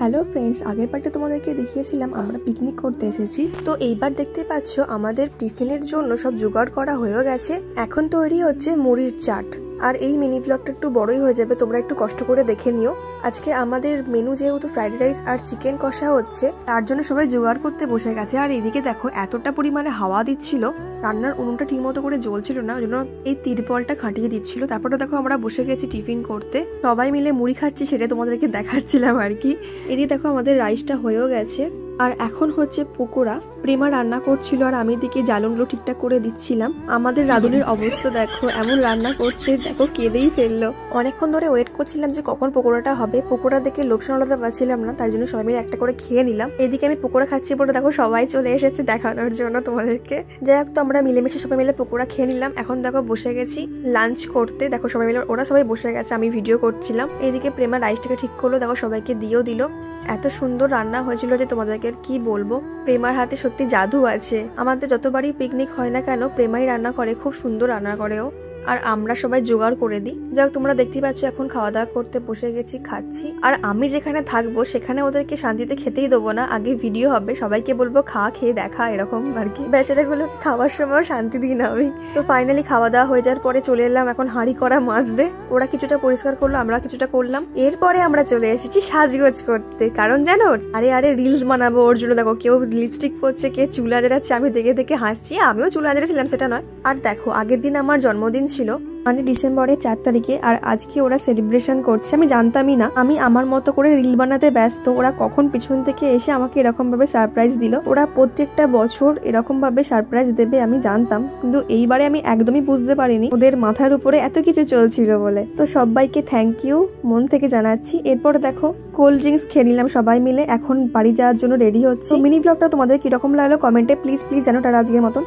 Hello friends, আগের পার্টে তোমাদেরকে দেখিয়েছিলাম আমরা পিকনিক করতে এসেছি। তো এইবার দেখতে পাচ্ছ আমাদের টিফিনের জন্য সব জোগাড় করা হয়ে গেছে। এখন তৈরি হচ্ছে মুড়ির চাট। আর এই মিনি ব্লগটা একটু বড়ই হয়ে যাবে, তোমরা একটু কষ্ট করে দেখে নিও। আজকে আমাদের মেনু যেহেতু ফ্রাইড রাইস আর চিকেন কষা হচ্ছে, তার জন্য সবাই জোগাড় করতে বসে গেছে। আর এদিকে দেখো এতটা পরিমাণে হাওয়া দিচ্ছিল, রান্নার উনুনটা ঠিক মতো করে জ্বলছিল না, ওই জন্য এই তিরপলটা খাটিয়ে দিচ্ছিল। তারপরে দেখো আমরা বসে গেছি টিফিন করতে, সবাই মিলে মুড়ি খাচ্ছি, সেটা তোমাদেরকে দেখাচ্ছিলাম আর কি। এদিকে দেখো আমাদের রাইসটা হয়েও গেছে। আর এখন হচ্ছে পকোড়া। প্রেমা রান্না করছিল আর আমি দিকে জ্বালনগুলো ঠিকঠাক করে দিচ্ছিলাম। আমাদের রাঁধুনির অবস্থা দেখো, এমন রান্না করছে দেখো, কেঁদেই ফেললো। অনেকক্ষণ ধরে ওয়েট করছিলাম যে কখন পকোড়াটা হবে। পকোড়া দেখে লোক সামলাতে পারছিলাম না, তার জন্য সবাই মিলে একটা করে খেয়ে নিলাম। এদিকে আমি পকোড়া খাচ্ছি বলে দেখো সবাই চলে এসেছে দেখানোর জন্য তোমাদেরকে। যাই হোক, তো আমরা মিলেমিশে সবাই মিলে পকোড়া খেয়ে নিলাম। এখন দেখো বসে গেছি লাঞ্চ করতে। দেখো সবাই মিলে, ওরা সবাই বসে গেছে, আমি ভিডিও করছিলাম। এইদিকে প্রেমা রাইসটাকে ঠিক করলো, দেখো সবাইকে দিয়েও দিল। এত সুন্দর রান্না হয়েছিল যে তোমাদেরকে কি বলবো। প্রেমার হাতে সত্যি জাদু আছে। আমাদের যতবারই পিকনিক হয় না কেন, প্রেমাই রান্না করে, খুব সুন্দর রান্না করেও। আর আমরা সবাই জোগাড় করে দিই। যাক, তোমরা দেখতেই পাচ্ছ এখন খাওয়া দাওয়া করতে বসে গেছি, খাচ্ছি। আর আমি যেখানে থাকবো সেখানে ওদেরকে শান্তিতে খেতেই দেবো না, আগে ভিডিও হবে, সবাইকে বলবো খা, খেয়ে দেখা, এরকম আর কি। বেচারাগুলো খাওয়ার সময় শান্তি দিই না আমি। তো ফাইনালি খাওয়া দাওয়া হয়ে যাওয়ার পরে চলে এলাম এখন হাঁড়ি করা মাছ দে। ওরা কিছুটা পরিষ্কার করলো, আমরা কিছুটা করলাম। এরপরে আমরা চলে এসেছি সাজগোজ করতে, কারণ জানো আরে রিলস বানাবো ওর জন্য। দেখো কেউ লিপস্টিক পরছে, কে চুল আজড়াচ্ছে, আমি দেখে দেখে হাসছি। আমিও চুল আজড়াছিলাম, সেটা নয়। আর দেখো আগের দিন আমার জন্মদিন ছিল, মানে ডিসেম্বরের 4 তারিখে। আর আজকে ওরা সেলিব্রেশন করছে, আমি জানতামই না। আমি আমার মতো করে রিল বানাতে ব্যস্ত, ওরা কখন পিছন থেকে এসে আমাকে এরকম ভাবে সারপ্রাইজ দিল। ওরা প্রত্যেকটা বছর এরকম ভাবে সারপ্রাইজ দেবে আমি জানতাম, কিন্তু এইবারে আমি একদমই বুঝতে পারিনি ওদের মাথার উপরে এত কিছু চলছিল বলে। তো সবাইকে থ্যাংক ইউ মন থেকে জানাচ্ছি। এরপর দেখো কোল্ড ড্রিঙ্কস খেয়ে নিলাম সবাই মিলে, এখন বাড়ি যাওয়ার জন্য রেডি হচ্ছে। মিনি ব্লগটা তোমাদের কিরকম লাগলো কমেন্টে প্লিজ জানাও। টাটা, আজকের মতন।